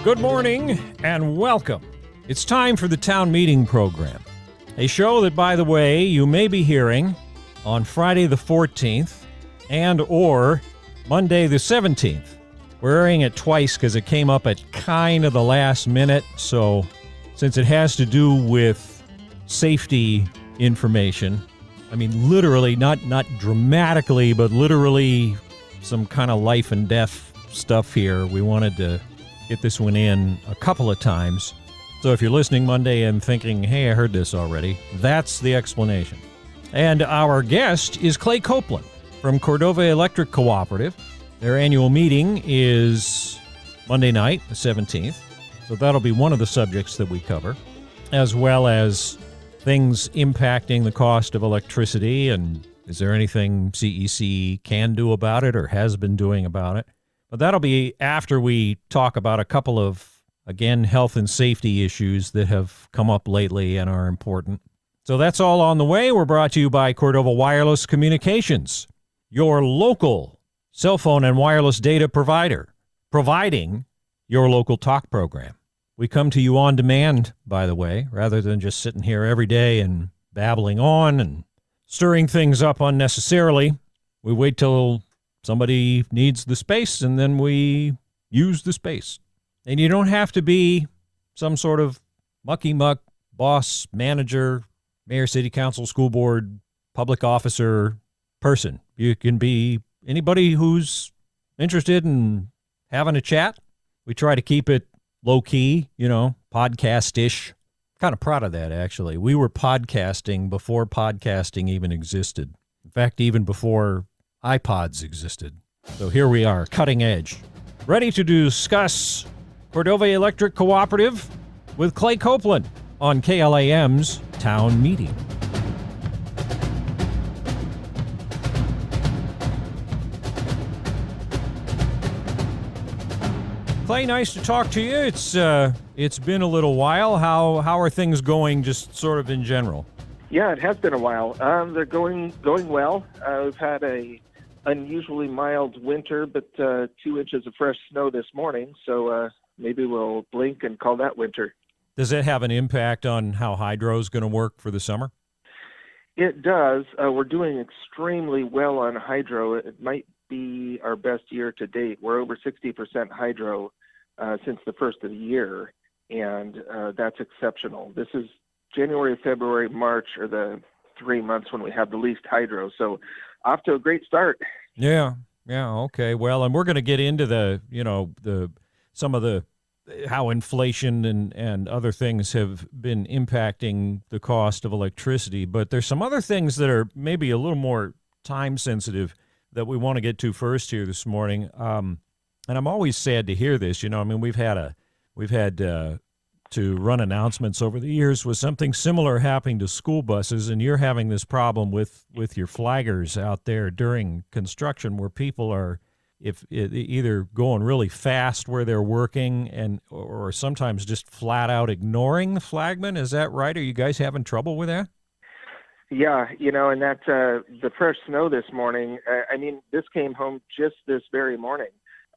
Good morning and welcome. It's time for the Town Meeting Program, a show that, by the way, you may be hearing on Friday the 14th and or Monday the 17th. We're airing it twice because it came up at kind of the last minute, so since it has to do with safety information, I mean literally, not dramatically, but literally some kind of life and death stuff here, we wanted to get this one in a couple of times. So if you're listening Monday and thinking, hey, I heard this already, that's the explanation. And our guest is Clay Koplin from Cordova Electric Cooperative. Their annual meeting is Monday night, the 17th. So that'll be one of the subjects that we cover, as well as things impacting the cost of electricity and is there anything CEC can do about it or has been doing about it. But that'll be after we talk about a couple of, again, health and safety issues that have come up lately and are important. So that's all on the way. We're brought to you by Cordova Wireless Communications, your local cell phone and wireless data provider, providing your local talk program. We come to you on demand, by the way, rather than just sitting here every day and babbling on and stirring things up unnecessarily. We wait till somebody needs the space, and then we use the space. And you don't have to be some sort of mucky-muck boss, manager, mayor, city council, school board, public officer person. You can be anybody who's interested in having a chat. We try to keep it low-key, podcast-ish. Kind of proud of that, actually. We were podcasting before podcasting even existed. In fact, even before iPods existed. So here we are, cutting edge. Ready to discuss Cordova Electric Cooperative with Clay Koplin on KLAM's Town Meeting. Clay, nice to talk to you. It's been a little while. How are things going just sort of in general? Yeah, it has been a while. They're going well. We've had a unusually mild winter, but 2 inches of fresh snow this morning, so maybe we'll blink and call that winter. Does that have an impact on how hydro is going to work for the summer? It does. We're doing extremely well on hydro. It might be our best year to date. We're over 60% hydro since the first of the year, and that's exceptional. This is January, February, March are the 3 months when we have the least hydro. So off to a great start. Yeah. Okay. Well, and we're going to get into some of the how inflation and other things have been impacting the cost of electricity. But there's some other things that are maybe a little more time sensitive that we want to get to first here this morning. And I'm always sad to hear this. We've had to run announcements over the years with something similar happening to school buses, and you're having this problem with your flaggers out there during construction where people are either going really fast where they're working or sometimes just flat out ignoring the flagmen. Is that right? Are you guys having trouble with that? Yeah, and that the fresh snow this morning, this came home just this very morning.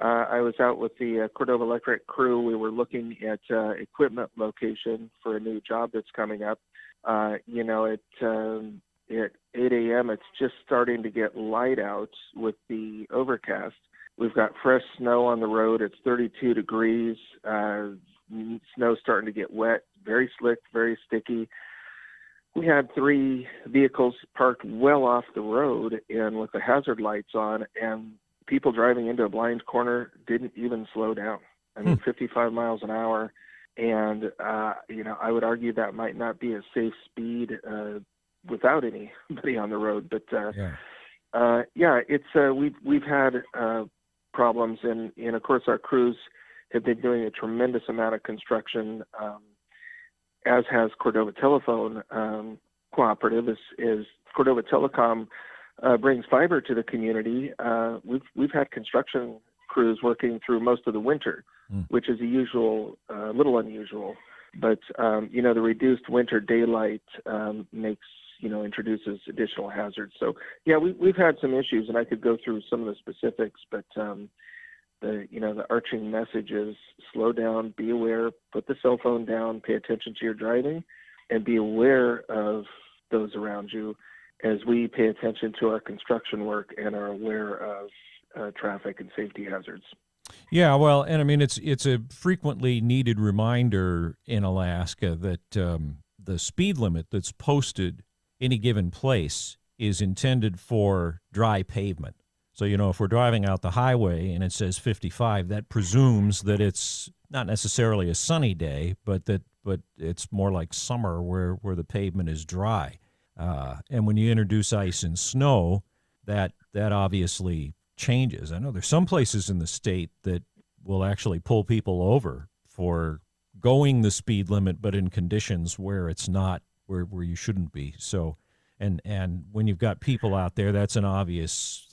I was out with the Cordova Electric crew. We were looking at equipment location for a new job that's coming up. At 8 a.m., it's just starting to get light out with the overcast. We've got fresh snow on the road. It's 32 degrees. Snow's starting to get wet, very slick, very sticky. We had 3 vehicles parked well off the road and with the hazard lights on, and people driving into a blind corner didn't even slow down. 55 miles an hour. And, I would argue that might not be a safe speed without anybody on the road. But, we've had problems. And, of course, our crews have been doing a tremendous amount of construction, as has Cordova Telephone Cooperative. Is Cordova Telecom brings fiber to the community. We've had construction crews working through most of the winter, which is little unusual. But the reduced winter daylight makes introduces additional hazards. So yeah, we've had some issues, and I could go through some of the specifics, but the arching message is slow down, be aware, put the cell phone down, pay attention to your driving, and be aware of those around you as we pay attention to our construction work and are aware of traffic and safety hazards. Yeah, well, and I mean, it's a frequently needed reminder in Alaska that the speed limit that's posted any given place is intended for dry pavement. So, if we're driving out the highway and it says 55, that presumes that it's not necessarily a sunny day, but it's more like summer where the pavement is dry. And when you introduce ice and snow, that obviously changes. I know there's some places in the state that will actually pull people over for going the speed limit, but in conditions where it's not where you shouldn't be. So, and when you've got people out there, that's an obvious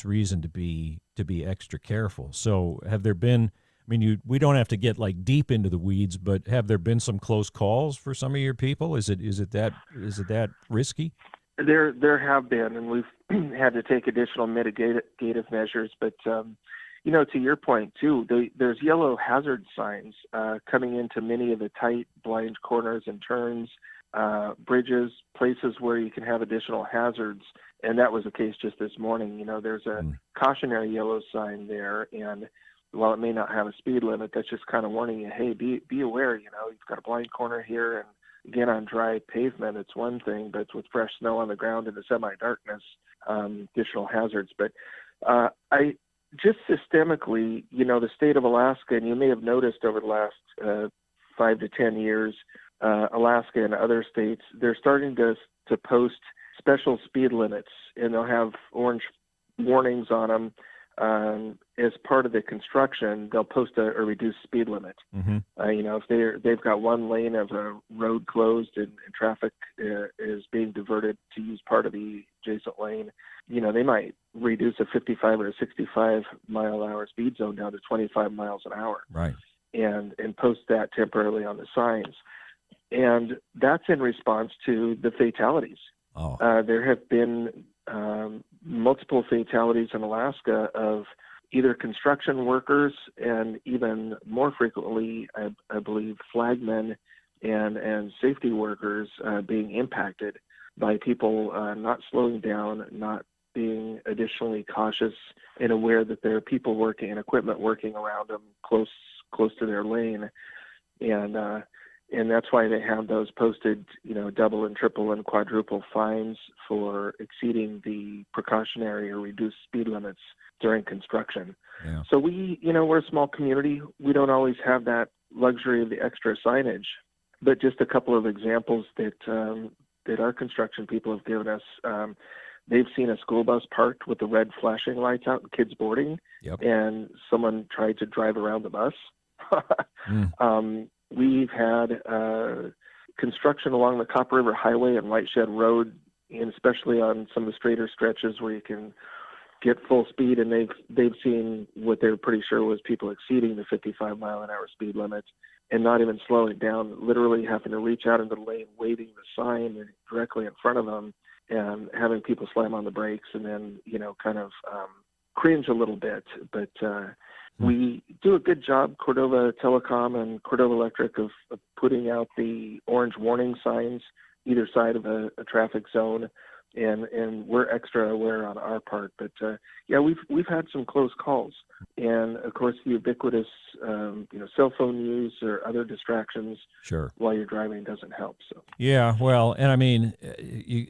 reason to be extra careful. So, have there been? I mean, we don't have to get like deep into the weeds, but have there been some close calls for some of your people? Is it that risky? There have been, and we've had to take additional mitigative measures. But to your point too, there's yellow hazard signs coming into many of the tight blind corners and turns, bridges, places where you can have additional hazards. And that was the case just this morning. There's a cautionary yellow sign there, and while it may not have a speed limit, that's just kind of warning you, hey, be aware. You've got a blind corner here, and again, on dry pavement, it's one thing, but with fresh snow on the ground in the semi-darkness, additional hazards. But I just systemically, the state of Alaska, and you may have noticed over the last 5 to 10 years, Alaska and other states, they're starting to post special speed limits, and they'll have orange warnings on them. As part of the construction, they'll post a reduced speed limit. Mm-hmm. If they've got one lane of a road closed and traffic is being diverted to use part of the adjacent lane, they might reduce a 55 or a 65 mile an hour speed zone down to 25 miles an hour. Right. And post that temporarily on the signs. And that's in response to the fatalities. Oh. There have been multiple fatalities in Alaska of either construction workers and even more frequently, I believe, flagmen and safety workers being impacted by people not slowing down, not being additionally cautious and aware that there are people working and equipment working around them close to their lane. And that's why they have those posted, double and triple and quadruple fines for exceeding the precautionary or reduced speed limits during construction. Yeah. So we're a small community. We don't always have that luxury of the extra signage, but just a couple of examples that our construction people have given us. They've seen a school bus parked with the red flashing lights out and kids boarding, Yep. and someone tried to drive around the bus. Mm. We've had construction along the Copper River Highway and Lightshed Road, and especially on some of the straighter stretches where you can get full speed, and they've seen what they're pretty sure was people exceeding the 55 mile an hour speed limit and not even slowing down, literally having to reach out into the lane, waving the sign directly in front of them, and having people slam on the brakes and then, kind of cringe a little bit. But we do a good job, Cordova Telecom and Cordova Electric, of putting out the orange warning signs either side of a traffic zone, and we're extra aware on our part. But we've had some close calls, and of course the ubiquitous cell phone use or other distractions Sure. while you're driving doesn't help. So Yeah, well, and I mean,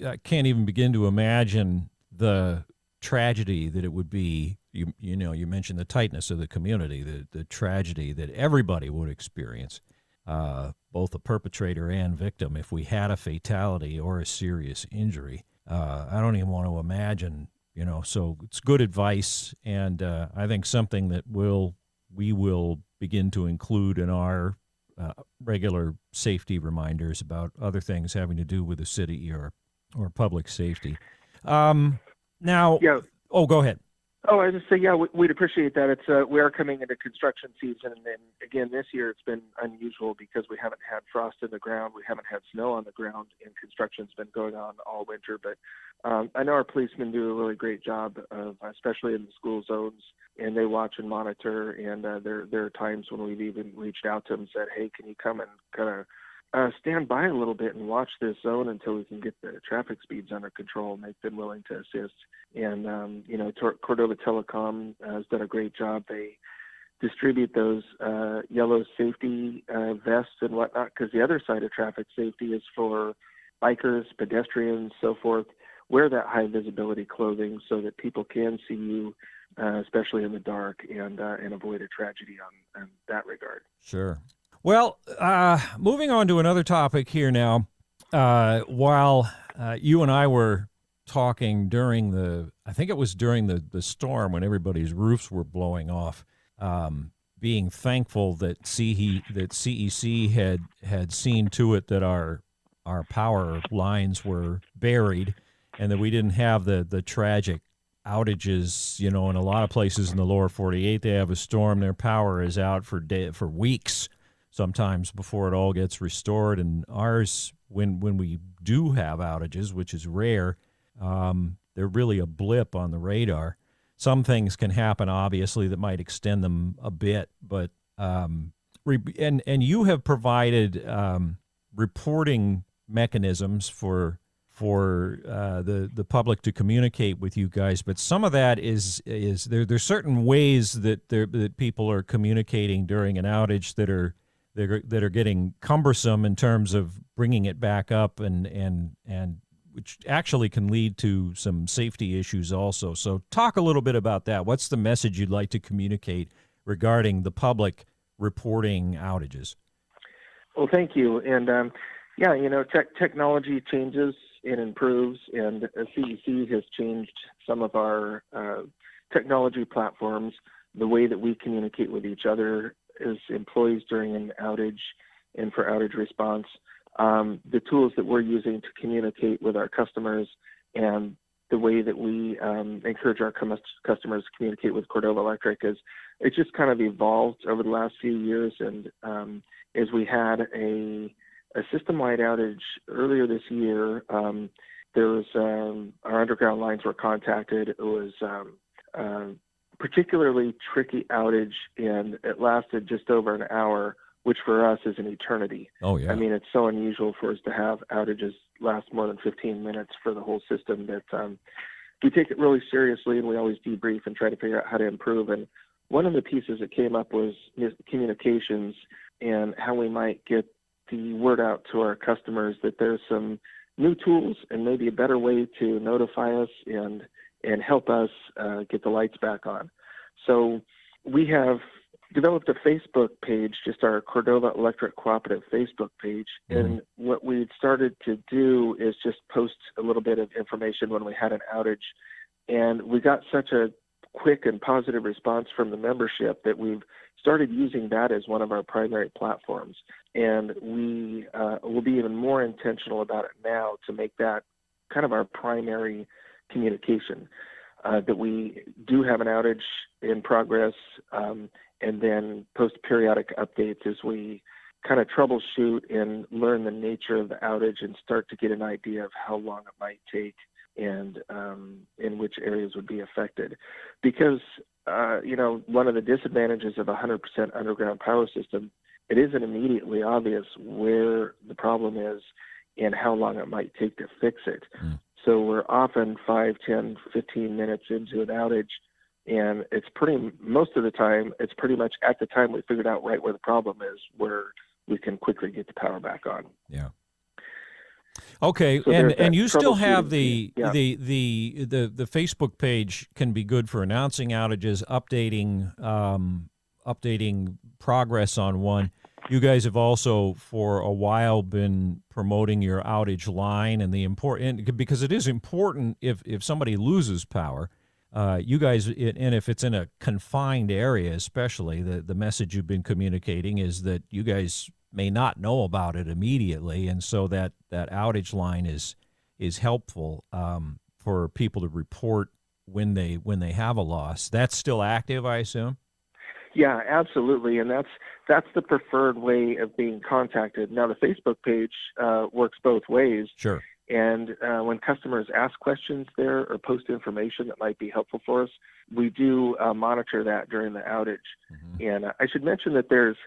I can't even begin to imagine the tragedy that it would be. You mentioned the tightness of the community, the tragedy that everybody would experience, both the perpetrator and victim, if we had a fatality or a serious injury. I don't even want to imagine, so it's good advice, and I think something that we will begin to include in our regular safety reminders about other things having to do with the city or public safety. Now, yeah. Oh, go ahead. Oh, I just say, yeah, we'd appreciate that. It's we are coming into construction season, and again this year it's been unusual because we haven't had frost in the ground, we haven't had snow on the ground, and construction's been going on all winter. But I know our policemen do a really great job of, especially in the school zones, and they watch and monitor. And there are times when we've even reached out to them and said, "Hey, can you come and kind of stand by a little bit and watch this zone until we can get the traffic speeds under control?" And they've been willing to assist. And, Cordova Telecom has done a great job. They distribute those yellow safety vests and whatnot, because the other side of traffic safety is for bikers, pedestrians, so forth. Wear that high visibility clothing so that people can see you, especially in the dark, and avoid a tragedy on that regard. Sure. Well, moving on to another topic here now. While you and I were talking during the storm when everybody's roofs were blowing off, being thankful that CEC had seen to it that our power lines were buried and that we didn't have the tragic outages. In a lot of places in the lower 48, they have a storm, their power is out for weeks sometimes before it all gets restored. And ours, when we do have outages, which is rare, they're really a blip on the radar. Some things can happen, obviously, that might extend them a bit, but and you have provided reporting mechanisms for the public to communicate with you guys. But some of that is there's certain ways that people are communicating during an outage that are getting cumbersome in terms of bringing it back up, and which actually can lead to some safety issues also. So talk a little bit about that. What's the message you'd like to communicate regarding the public reporting outages? Well, thank you. And technology changes and improves, and CEC has changed some of our technology platforms, the way that we communicate with each other as employees during an outage and for outage response. The tools that we're using to communicate with our customers, and the way that we encourage our customers to communicate with Cordova Electric it's just kind of evolved over the last few years. And as we had a system-wide outage earlier this year, there was our underground lines were contacted. It was a particularly tricky outage, and it lasted just over an hour, which for us is an eternity. Oh, yeah. I mean, it's so unusual for us to have outages last more than 15 minutes for the whole system that we take it really seriously, and we always debrief and try to figure out how to improve. And one of the pieces that came up was communications and how we might get the word out to our customers that there's some new tools and maybe a better way to notify us and help us get the lights back on. So we have developed a Facebook page, just our Cordova Electric Cooperative Facebook page. Mm-hmm. And what we started to do is just post a little bit of information when we had an outage. And we got such a quick and positive response from the membership that we've started using that as one of our primary platforms. And we will be even more intentional about it now to make that kind of our primary communication, that we do have an outage in progress, and then post periodic updates as we kind of troubleshoot and learn the nature of the outage and start to get an idea of how long it might take and in which areas would be affected. Because, one of the disadvantages of a 100% underground power system, it isn't immediately obvious where the problem is and how long it might take to fix it. Mm. So we're often 5, 10, 15 minutes into an outage, and most of the time, it's pretty much at the time we figured out right where the problem is, where we can quickly get the power back on. Yeah. Okay, so and you still have the Facebook page can be good for announcing outages, updating progress on one. You guys have also for a while been promoting your outage line, and because it is important if somebody loses power. You guys, and if it's in a confined area especially, the message you've been communicating is that you guys may not know about it immediately, and so that outage line is helpful for people to report when they have a loss. That's still active, I assume? Yeah, absolutely, and that's the preferred way of being contacted. Now, the Facebook page works both ways, Sure. and when customers ask questions there or post information that might be helpful for us, we do monitor that during the outage. Mm-hmm. And I should mention that there's,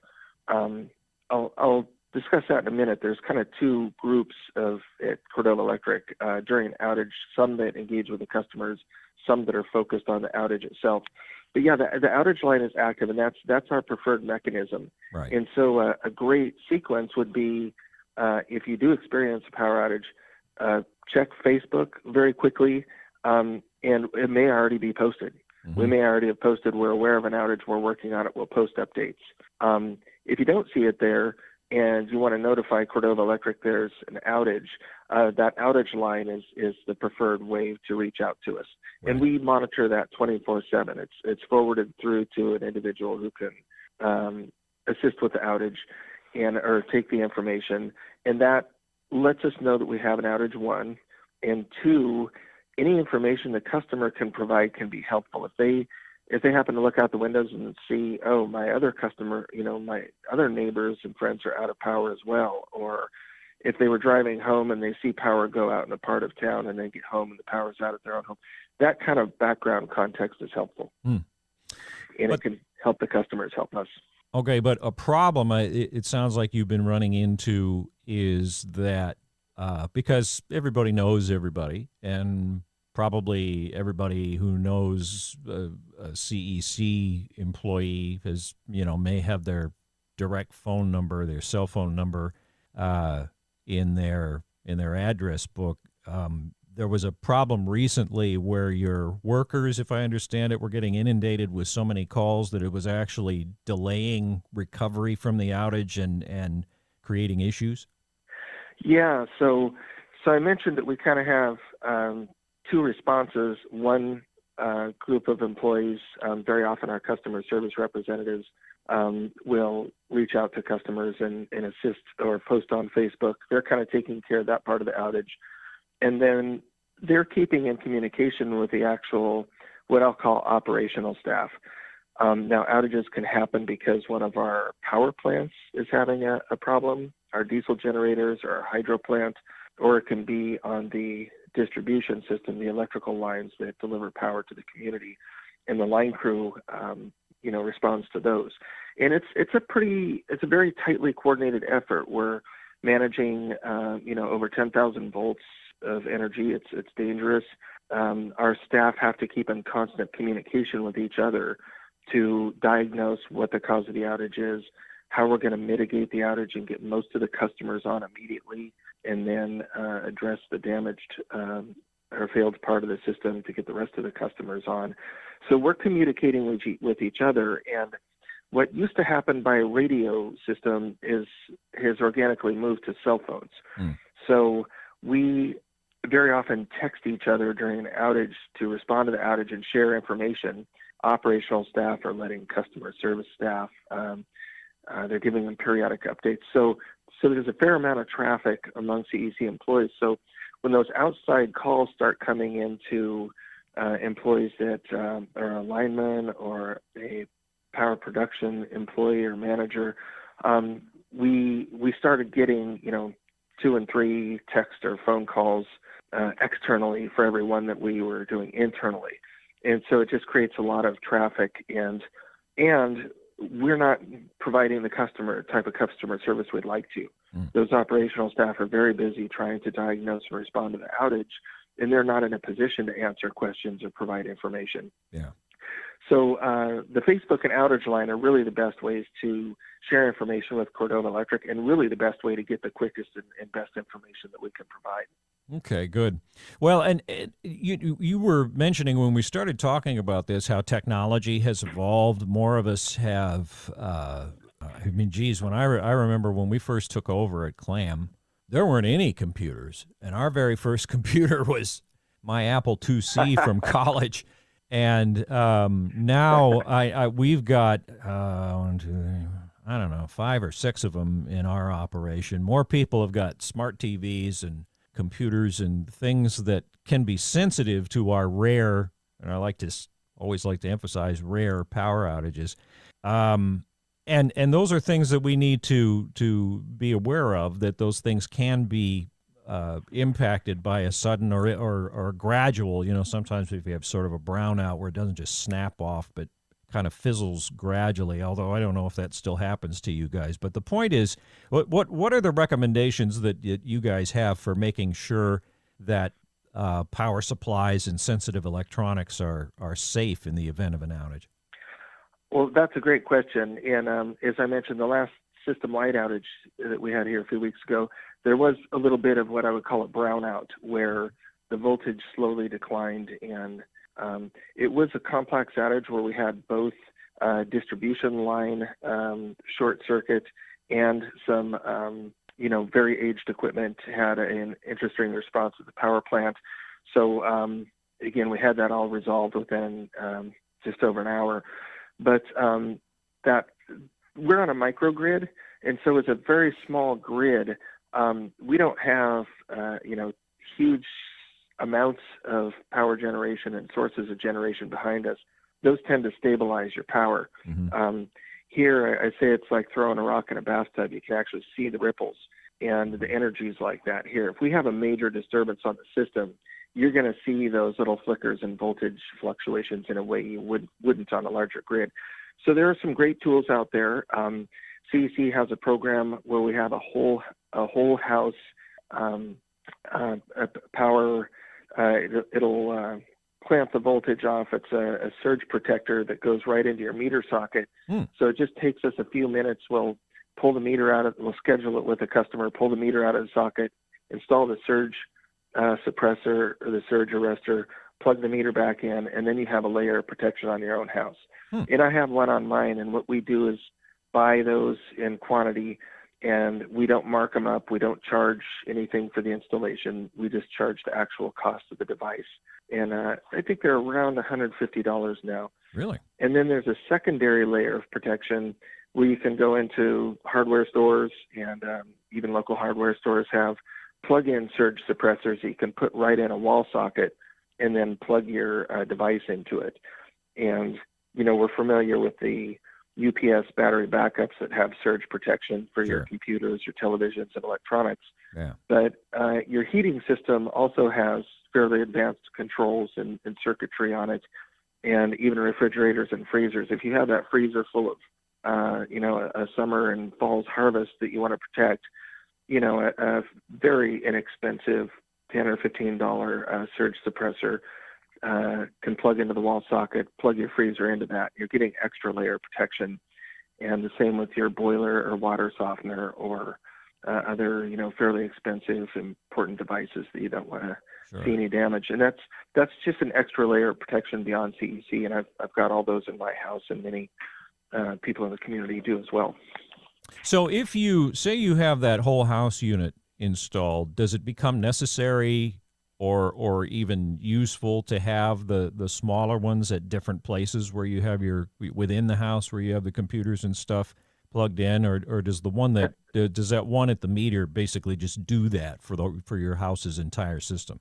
I'll discuss that in a minute. There's kind of two groups at Cordova Electric during an outage, some that engage with the customers, some that are focused on the outage itself. But yeah, the outage line is active, and that's our preferred mechanism. Right. And so a great sequence would be if you do experience a power outage, check Facebook very quickly, and it may already be posted. Mm-hmm. We may already have posted, we're aware of an outage, we're working on it, we'll post updates. If you don't see it there and you want to notify Cordova Electric there's an outage, that outage line is the preferred way to reach out to us. Right. And we monitor that 24/7. It's forwarded through to an individual who can assist with the outage or take the information. And that lets us know that we have an outage, one. And two, any information the customer can provide can be helpful. If they happen to look out the windows and see, oh, my other customer, my other neighbors and friends are out of power as well, or if they were driving home and they see power go out in a part of town and they get home and the power's out at their own home, that kind of background context is helpful. And it can help the customers help us. Okay, but a problem it sounds like you've been running into is that because everybody knows everybody, and probably everybody who knows a CEC employee may have their direct phone number, their cell phone number in their address book. There was a problem recently where your workers, if I understand it, were getting inundated with so many calls that it was actually delaying recovery from the outage and creating issues. Yeah, so I mentioned that we kind of have two responses. One group of employees, very often our customer service representatives, will reach out to customers and assist or post on Facebook. They're kind of taking care of that part of the outage. And then they're keeping in communication with the actual, what I'll call operational staff. Now, outages can happen because one of our power plants is having a problem, our diesel generators or our hydro plant, or it can be on the distribution system, the electrical lines that deliver power to the community, and the line crew, responds to those. And it's a very tightly coordinated effort. We're managing, over 10,000 volts of energy. It's dangerous. Our staff have to keep in constant communication with each other to diagnose what the cause of the outage is, how we're going to mitigate the outage and get most of the customers on immediately, and then address the damaged or failed part of the system to get the rest of the customers on. So we're communicating with each other, and what used to happen by a radio system has organically moved to cell phones. So we very often text each other during an outage to respond to the outage and share information. Operational staff are letting customer service staff, they're giving them periodic updates. So there's a fair amount of traffic among CEC employees. So when those outside calls start coming into employees that are a lineman or a power production employee or manager, we started getting 2 and 3 text or phone calls externally for every one that we were doing internally. And so it just creates a lot of traffic, and we're not providing the type of customer service we'd like to. Those operational staff are very busy trying to diagnose and respond to the outage, and they're not in a position to answer questions or provide information. Yeah. So the Facebook and outage line are really the best ways to share information with Cordova Electric, and really the best way to get the quickest and best information that we can provide. Okay, good. Well, and you were mentioning when we started talking about this how technology has evolved. More of us have. When I remember when we first took over at Clam, there weren't any computers, and our very first computer was my Apple IIc from college. And now we've got 1, 2, 3, I don't know, 5 or 6 of them in our operation. More people have got smart TVs and computers and things that can be sensitive to our rare and I always like to emphasize rare power outages. And those are things that we need to be aware of, that those things can be impacted by a sudden or gradual. Sometimes if you have sort of a brownout where it doesn't just snap off, but kind of fizzles gradually, although I don't know if that still happens to you guys. But the point is, what are the recommendations that you guys have for making sure that power supplies and sensitive electronics are safe in the event of an outage? Well, that's a great question. And as I mentioned, the last system light outage that we had here a few weeks ago, there was a little bit of what I would call a brownout, where the voltage slowly declined. And it was a complex outage where we had both distribution line short circuit and some, very aged equipment had an interesting response to the power plant. So, again, we had that all resolved within just over an hour. But that we're on a microgrid, and so it's a very small grid. We don't have, huge amounts of power generation and sources of generation behind us. Those tend to stabilize your power. Mm-hmm. Here, I say it's like throwing a rock in a bathtub. You can actually see the ripples, and the energy is like that here. If we have a major disturbance on the system, you're going to see those little flickers and voltage fluctuations in a way you wouldn't on a larger grid. So there are some great tools out there. CEC has a program where we have a whole house power. It'll clamp the voltage off. It's a surge protector that goes right into your meter socket. So it just takes us a few minutes. We'll pull the meter out. We'll schedule it with the customer, pull the meter out of the socket, install the surge suppressor or the surge arrestor, plug the meter back in, and then you have a layer of protection on your own house. And I have one on mine, and what we do is buy those in quantity, and we don't mark them up. We don't charge anything for the installation. We just charge the actual cost of the device. And I think they're around $150 now. Really? And then there's a secondary layer of protection where you can go into hardware stores, and even local hardware stores have plug-in surge suppressors that you can put right in a wall socket and then plug your device into it. And, we're familiar with the UPS battery backups that have surge protection for your computers, your televisions, and electronics. Yeah. But your heating system also has fairly advanced controls and circuitry on it, and even refrigerators and freezers. If you have that freezer full of, a summer and fall's harvest that you want to protect, a very inexpensive $10 or $15 surge suppressor can plug into the wall socket, plug your freezer into that. You're getting extra layer of protection. And the same with your boiler or water softener or other, fairly expensive, important devices that you don't want to see any damage. And that's just an extra layer of protection beyond CEC. And I've got all those in my house, and many people in the community do as well. So if you say you have that whole house unit installed, does it become necessary or even useful to have the smaller ones at different places where you have within the house where you have the computers and stuff plugged in, or does the one does that one at the meter basically just do that for your house's entire system?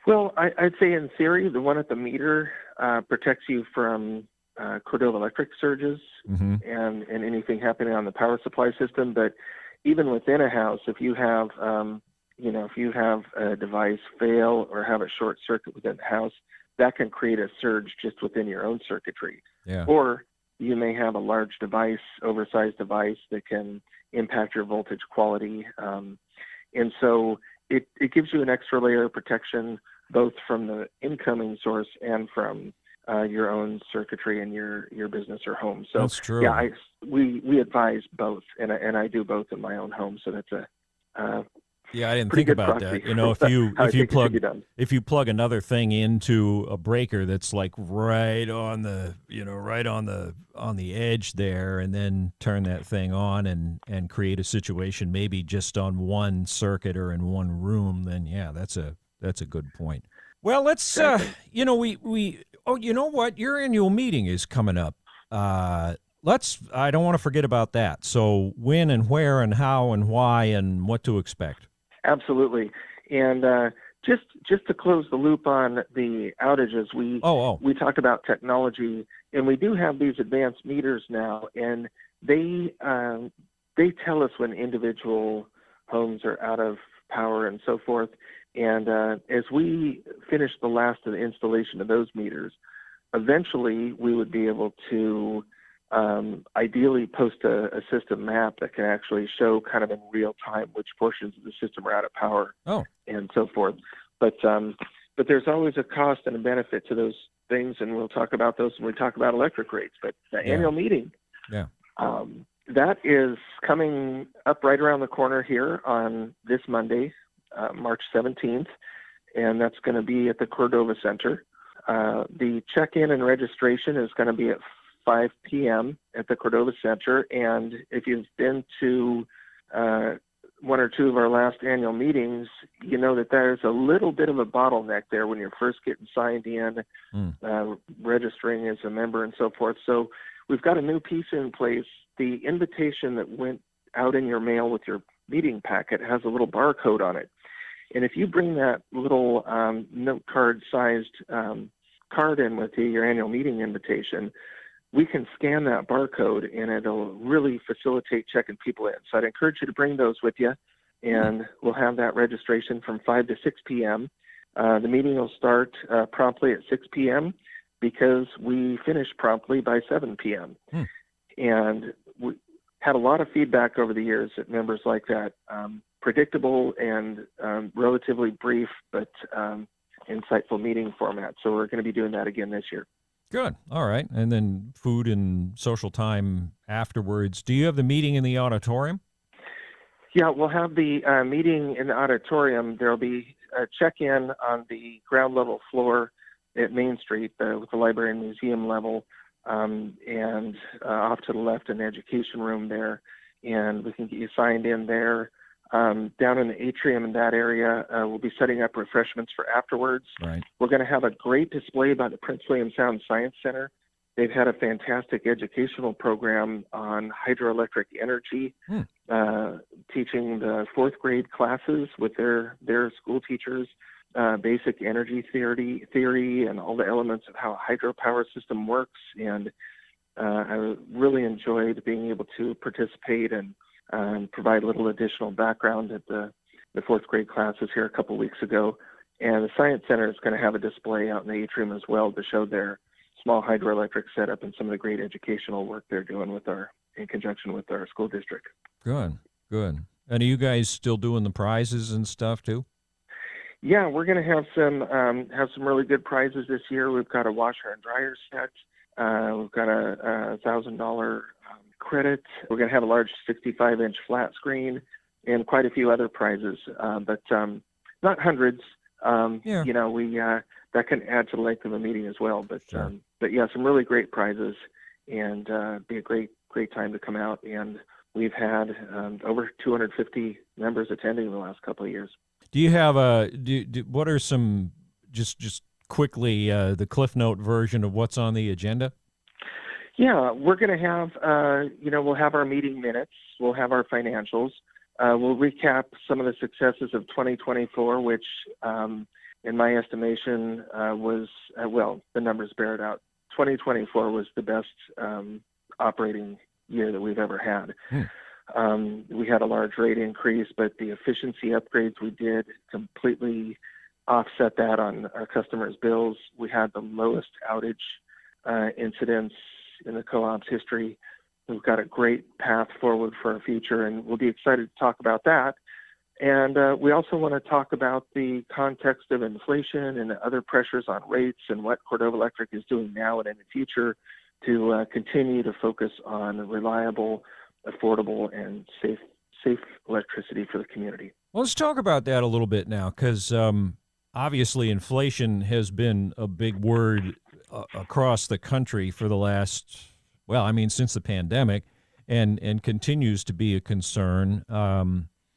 Well, I'd say in theory, the one at the meter protects you from Cordova electric surges and anything happening on the power supply system. But even within a house, if you have a device fail or have a short circuit within the house, that can create a surge just within your own circuitry. Yeah. Or you may have a large device, oversized device that can impact your voltage quality. And so it gives you an extra layer of protection, both from the incoming source and from your own circuitry in your business or home. So that's true. Yeah, we advise both, and I do both in my own home. So that's I didn't think about that. If you plug another thing into a breaker that's like right on the edge there, and then turn that thing on and create a situation maybe just on one circuit or in one room, then that's a good point. Well, let's you know what? Your annual meeting is coming up. I don't want to forget about that. So when and where and how and why and what to expect. Absolutely. And Just to close the loop on the outages, we talked about technology, and we do have these advanced meters now, and they tell us when individual homes are out of power and so forth. And as we finish the last of the installation of those meters, eventually we would be able to ideally post a system map that can actually show kind of in real time which portions of the system are out of power and so forth. But there's always a cost and a benefit to those things, and we'll talk about those when we talk about electric rates. But the annual meeting, that is coming up right around the corner here on this Monday, March 17th, and that's going to be at the Cordova Center. The check-in and registration is going to be at 5 p.m. at the Cordova Center, and if you've been to one or two of our last annual meetings, you know that there's a little bit of a bottleneck there when you're first getting signed in, registering as a member and so forth. So we've got a new piece in place. The invitation that went out in your mail with your meeting packet has a little barcode on it. And if you bring that little note card-sized card in with you, your annual meeting invitation, we can scan that barcode, and it'll really facilitate checking people in. So I'd encourage you to bring those with you, and we'll have that registration from 5 to 6 p.m. The meeting will start promptly at 6 p.m. because we finish promptly by 7 p.m. And we had a lot of feedback over the years that members like that. Predictable and relatively brief, but insightful meeting format. So we're going to be doing that again this year. Good. All right. And then food and social time afterwards. Do you have the meeting in the auditorium? Yeah, we'll have the meeting in the auditorium. There'll be a check-in on the ground level floor at Main Street with the library and museum level, and off to the left an education room there. And we can get you signed in there. Down in the atrium in that area, we'll be setting up refreshments for afterwards. Right. We're going to have a great display by the Prince William Sound Science Center. They've had a fantastic educational program on hydroelectric energy, teaching the fourth grade classes with their school teachers, basic energy theory and all the elements of how a hydropower system works. And I really enjoyed being able to participate and provide a little additional background at the fourth grade classes here a couple of weeks ago. And the Science Center is going to have a display out in the atrium as well to show their small hydroelectric setup and some of the great educational work they're doing in conjunction with our school district. Good. And are you guys still doing the prizes and stuff too? Yeah, we're going to have some really good prizes this year. We've got a washer and dryer set. We've got a $1,000 credit. We're going to have a large 65-inch flat screen and quite a few other prizes, but not hundreds. You know, we that can add to the length of the meeting as well. But sure. But yeah, some really great prizes, and be a great time to come out. And we've had over 250 members attending in the last couple of years. Do you have what are some just quickly the Cliff Note version of what's on the agenda? Yeah, we're going to have, we'll have our meeting minutes. We'll have our financials. We'll recap some of the successes of 2024, which, in my estimation, was, the numbers bear it out. 2024 was the best operating year that we've ever had. We had a large rate increase, but the efficiency upgrades we did completely offset that on our customers' bills. We had the lowest outage incidents in the co-op's history. We've got a great path forward for our future, and we'll be excited to talk about that. And we also want to talk about the context of inflation and other pressures on rates and what Cordova Electric is doing now and in the future to continue to focus on reliable, affordable, and safe electricity for the community. Well, let's talk about that a little bit now, because obviously inflation has been a big word across the country for the last, since the pandemic, and continues to be a concern,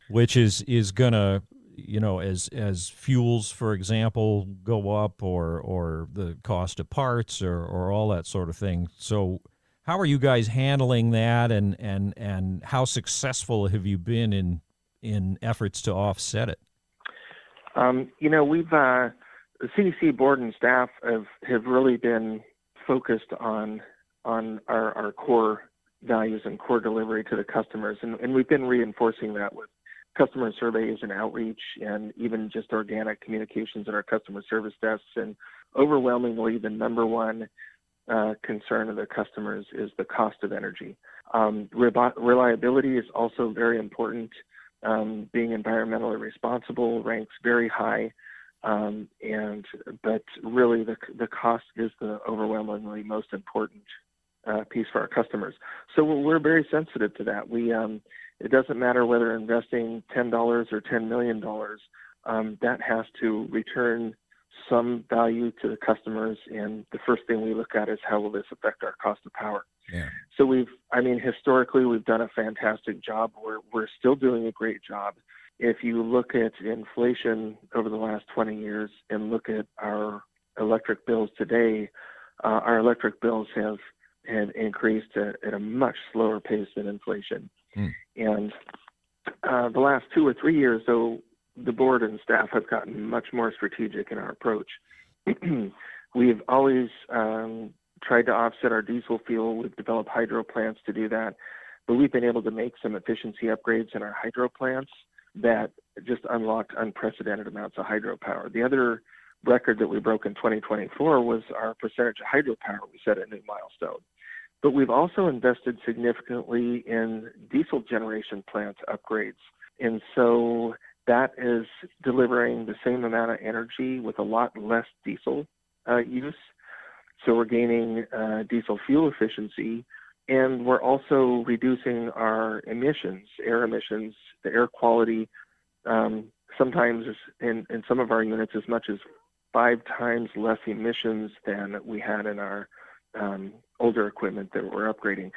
which is going to, as fuels, for example, go up or the cost of parts or all that sort of thing. So how are you guys handling that, and how successful have you been in efforts to offset it? We've the CDC board and staff have really been focused on our core values and core delivery to the customers, and we've been reinforcing that with customer surveys and outreach, and even just organic communications at our customer service desks. And overwhelmingly, the number one concern of the customers is the cost of energy. Reliability is also very important. Being environmentally responsible ranks very high, but really the cost is the overwhelmingly most important piece for our customers. So we're very sensitive to that. It doesn't matter whether investing $10 or $10 million, that has to return some value to the customers. And the first thing we look at is how will this affect our cost of power? Yeah. So historically, we've done a fantastic job. We're still doing a great job. If you look at inflation over the last 20 years and look at our electric bills today, our electric bills have increased at a much slower pace than inflation. And the last 2 or 3 years, though, the board and staff have gotten much more strategic in our approach. We've always tried to offset our diesel fuel. We've developed hydro plants to do that, but we've been able to make some efficiency upgrades in our hydro plants that just unlocked unprecedented amounts of hydropower. The other record that we broke in 2024 was our percentage of hydropower. We set a new milestone. But we've also invested significantly in diesel generation plant upgrades. And so that is delivering the same amount of energy with a lot less diesel use. So we're gaining diesel fuel efficiency, and we're also reducing our emissions, air emissions, the air quality, sometimes in some of our units as much as 5 times less emissions than we had in our older equipment that we're upgrading.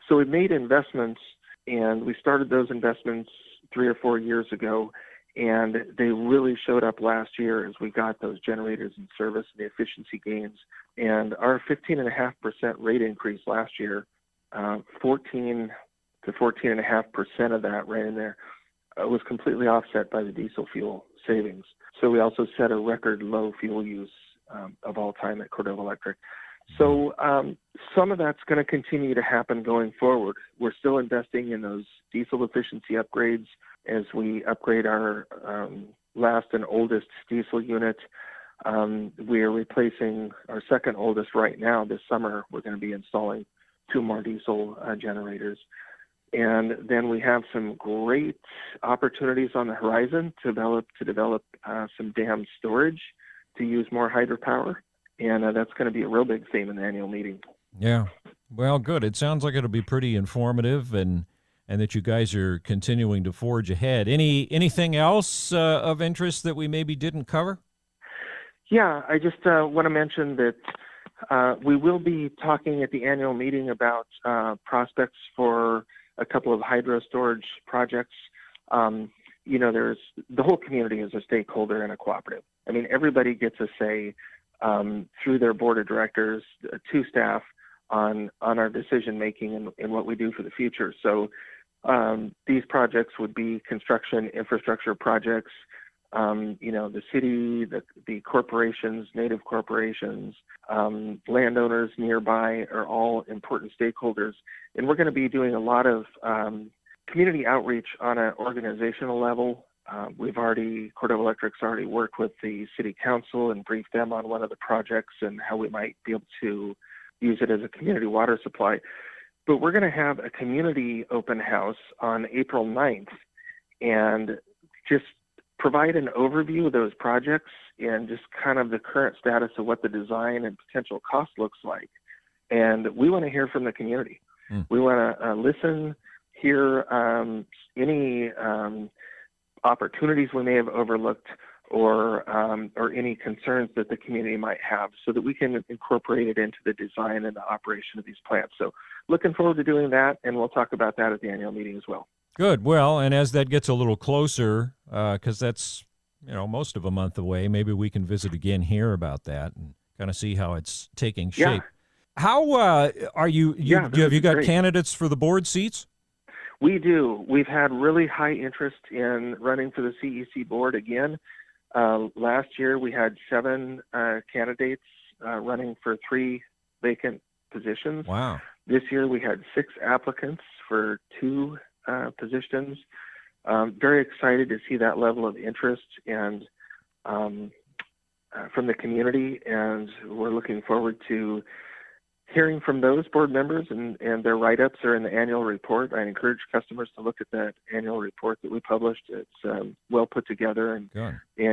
So we've made investments, and we started those investments 3 or 4 years ago, and they really showed up last year as we got those generators in service and the efficiency gains. And our 15.5% rate increase last year, 14 to 14.5% of that right in there, was completely offset by the diesel fuel savings. So we also set a record low fuel use of all time at Cordova Electric. So some of that's going to continue to happen going forward. We're still investing in those diesel efficiency upgrades as we upgrade our last and oldest diesel unit. We are replacing our second oldest right now. This summer, we're going to be installing 2 more diesel generators. And then we have some great opportunities on the horizon to develop some dam storage to use more hydropower. And that's going to be a real big theme in the annual meeting. Yeah. Well, good. It sounds like it'll be pretty informative, and that you guys are continuing to forge ahead. Anything else of interest that we maybe didn't cover? Yeah, I just want to mention that we will be talking at the annual meeting about prospects for a couple of hydro storage projects. There's the whole community is a stakeholder in a cooperative. I mean, everybody gets a say through their board of directors to staff on our decision making and what we do for the future. So these projects would be construction infrastructure projects. The city, the corporations, native corporations, landowners nearby are all important stakeholders. And we're going to be doing a lot of community outreach on an organizational level. Cordova Electric's already worked with the city council and briefed them on one of the projects and how we might be able to use it as a community water supply. But we're going to have a community open house on April 9th and just provide an overview of those projects and just kind of the current status of what the design and potential cost looks like. And we want to hear from the community. We want to listen, hear any opportunities we may have overlooked or any concerns that the community might have so that we can incorporate it into the design and the operation of these plants. So looking forward to doing that, and we'll talk about that at the annual meeting as well. Good. Well, and as that gets a little closer, because that's most of a month away, maybe we can visit again here about that and kind of see how it's taking shape. Yeah. How are you? Have you got great candidates for the board seats? We do. We've had really high interest in running for the CEC board again. Last year, we had 7 candidates running for 3 vacant positions. Wow. This year, we had 6 applicants for 2 positions. Very excited to see that level of interest and from the community, and we're looking forward to hearing from those board members, and their write-ups are in the annual report. I encourage customers to look at that annual report that we published. It's well put together and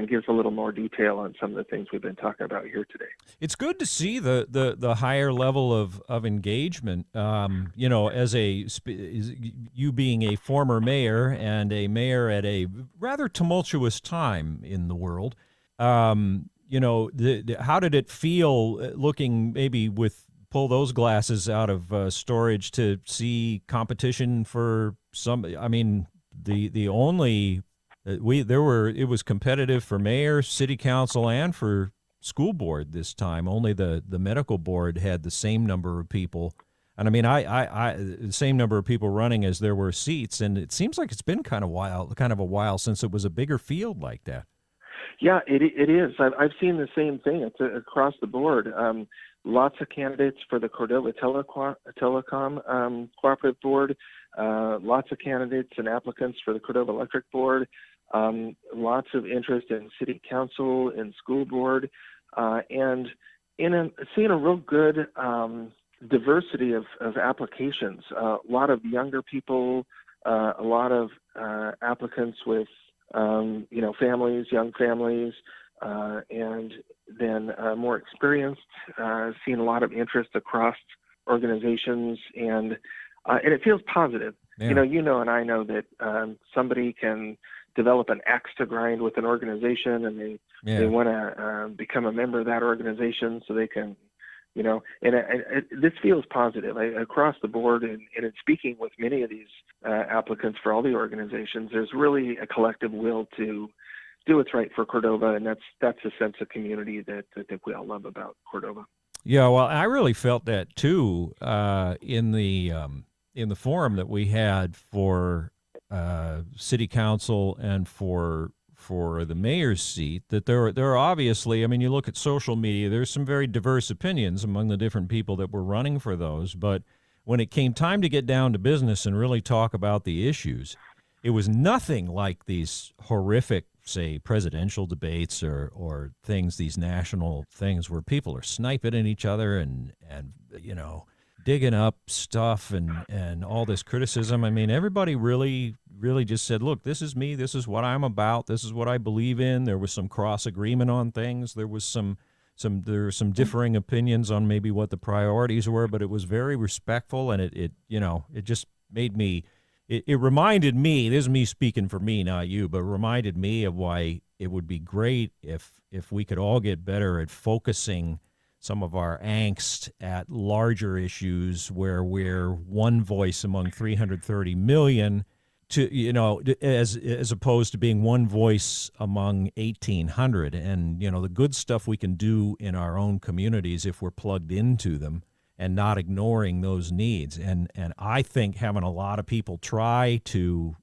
gives a little more detail on some of the things we've been talking about here today. It's good to see the higher level of engagement. As you being a former mayor and a mayor at a rather tumultuous time in the world, how did it feel looking maybe pull those glasses out of storage to see competition for some? I mean, it was competitive for mayor, city council, and for school board this time. Only the medical board had the same number of people, and I mean, the same number of people running as there were seats. And it seems like it's been kind of a while since it was a bigger field like that. Yeah, it is. I've seen the same thing. It's across the board. Lots of candidates for the Cordova Telecom Cooperative Board. Lots of candidates and applicants for the Cordova Electric Board. Lots of interest in city council and school board, and seeing a real good diversity of applications. A lot of younger people, a lot of applicants with families, young families, and then more experienced. Seeing a lot of interest across organizations, and it feels positive. Yeah. And I know that somebody can develop an axe to grind with an organization, and they want to become a member of that organization so they can, this feels positive across the board. And in speaking with many of these applicants for all the organizations, there's really a collective will to do what's right for Cordova, and that's a sense of community that I think we all love about Cordova. Yeah, well, I really felt that too in the forum that we had for city council and for the mayor's seat, that there are obviously, I mean, you look at social media, there's some very diverse opinions among the different people that were running for those. But when it came time to get down to business and really talk about the issues, it was nothing like these horrific, say, presidential debates or things, these national things where people are sniping at each other and digging up stuff and all this criticism. I mean, everybody really just said, look, this is me. This is what I'm about. This is what I believe in. There was some cross agreement on things. There were some differing opinions on maybe what the priorities were, but it was very respectful. And it just made me, it reminded me, this is me speaking for me, not you, but reminded me of why it would be great if we could all get better at focusing some of our angst at larger issues where we're one voice among 330 million as opposed to being one voice among 1,800. And, the good stuff we can do in our own communities if we're plugged into them and not ignoring those needs. And I think having a lot of people try to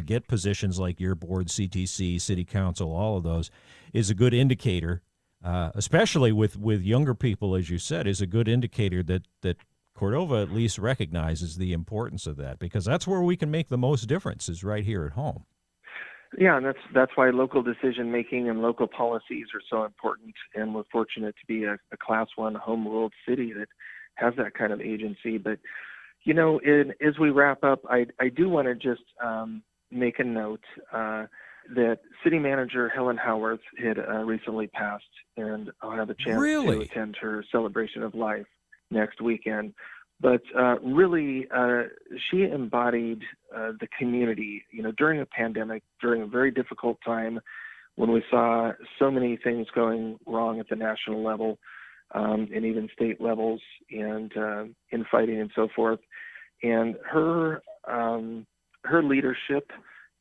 get positions like your board, CTC, city council, all of those is a good indicator. Especially with younger people, as you said, is a good indicator that Cordova at least recognizes the importance of that, because that's where we can make the most difference, is right here at home. Yeah, and that's why local decision making and local policies are so important. And we're fortunate to be a Class 1 home ruled city that has that kind of agency. But as we wrap up, I do want to just make a note that City Manager Helen Howarth had recently passed, and I'll have a chance to attend her celebration of life next weekend. But really, she embodied the community, during a pandemic, during a very difficult time when we saw so many things going wrong at the national level and even state levels and infighting and so forth. And her leadership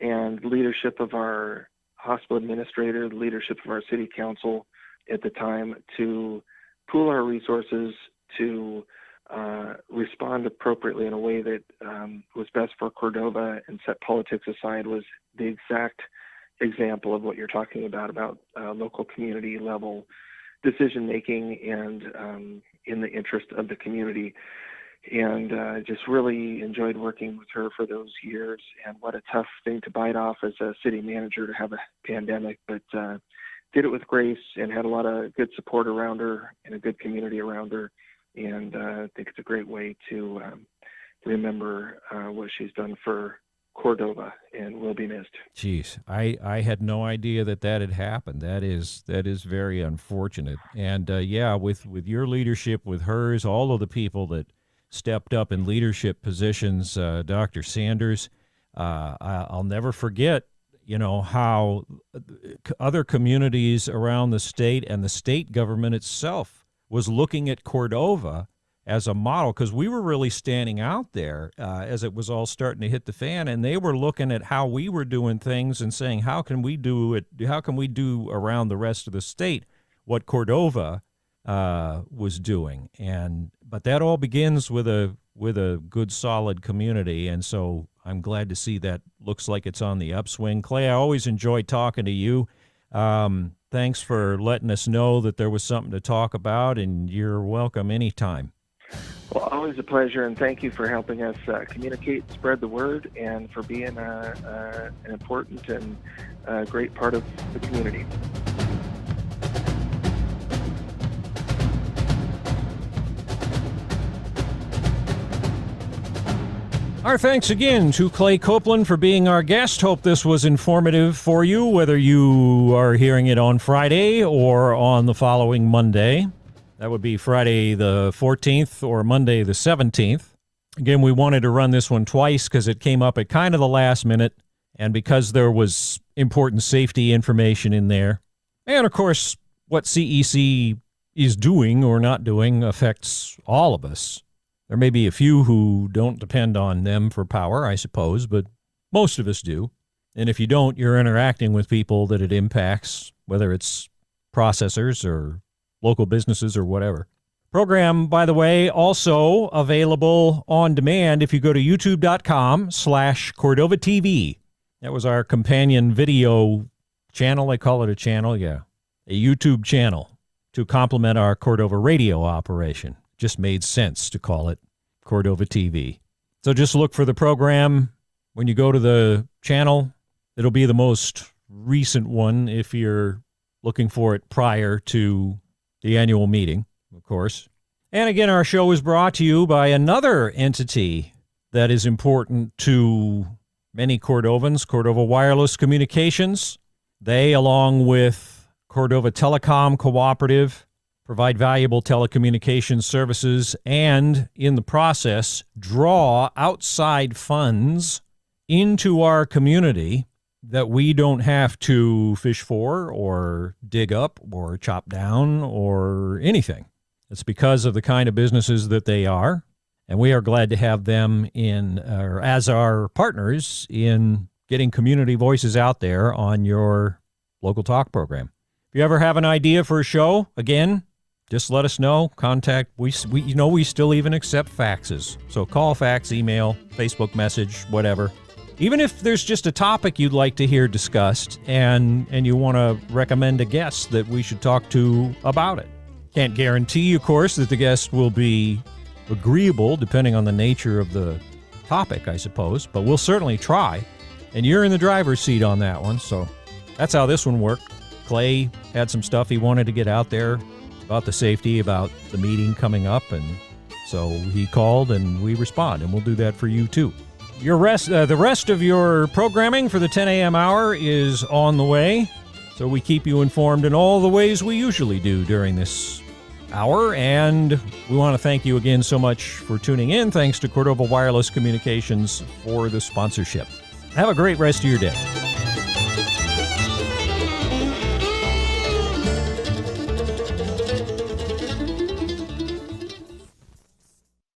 and leadership of our hospital administrator, the leadership of our city council at the time to pool our resources to respond appropriately in a way that was best for Cordova and set politics aside was the exact example of what you're talking about local community level decision making and in the interest of the community. And just really enjoyed working with her for those years. And what a tough thing to bite off as a city manager to have a pandemic, but did it with grace and had a lot of good support around her and a good community around her. And I think it's a great way to remember what she's done for Cordova and will be missed. Jeez, I had no idea that had happened. That is very unfortunate. And with your leadership, with hers, all of the people that stepped up in leadership positions, Dr. Sanders, I'll never forget, how other communities around the state and the state government itself was looking at Cordova as a model, because we were really standing out there as it was all starting to hit the fan, and they were looking at how we were doing things and saying, how can we do it? How can we do around the rest of the state what Cordova was doing? But that all begins with a good, solid community, and so I'm glad to see that looks like it's on the upswing. Clay, I always enjoy talking to you. Thanks for letting us know that there was something to talk about, and you're welcome anytime. Well, always a pleasure, and thank you for helping us communicate, spread the word, and for being an important and great part of the community. Our thanks again to Clay Koplin for being our guest. Hope this was informative for you, whether you are hearing it on Friday or on the following Monday. That would be Friday the 14th or Monday the 17th. Again, we wanted to run this one twice because it came up at kind of the last minute and because there was important safety information in there. And, of course, what CEC is doing or not doing affects all of us. There may be a few who don't depend on them for power, I suppose, but most of us do. And if you don't, you're interacting with people that it impacts, whether it's processors or local businesses or whatever. Program, by the way, also available on demand if you go to youtube.com/Cordova TV. That was our companion video channel. They call it a channel, yeah. A YouTube channel to complement our Cordova radio operation. Just made sense to call it Cordova TV. So just look for the program. When you go to the channel, it'll be the most recent one if you're looking for it prior to the annual meeting, of course. And again, our show is brought to you by another entity that is important to many Cordovans, Cordova Wireless Communications. They, along with Cordova Telecom Cooperative, provide valuable telecommunications services and, in the process, draw outside funds into our community that we don't have to fish for or dig up or chop down or anything. It's because of the kind of businesses that they are, and we are glad to have them as our partners in getting community voices out there on your local talk program. If you ever have an idea for a show, again, just let us know. Contact. We still even accept faxes. So call, fax, email, Facebook message, whatever. Even if there's just a topic you'd like to hear discussed and you want to recommend a guest that we should talk to about it. Can't guarantee, of course, that the guest will be agreeable depending on the nature of the topic, I suppose, but we'll certainly try. And you're in the driver's seat on that one, so that's how this one worked. Clay had some stuff he wanted to get out there about the safety, about the meeting coming up, and so he called and we respond, and we'll do that for you too. The rest of your programming for the 10 a.m. hour is on the way, so we keep you informed in all the ways we usually do during this hour, and we want to thank you again so much for tuning in. Thanks to Cordova Wireless Communications for the sponsorship. Have a great rest of your day.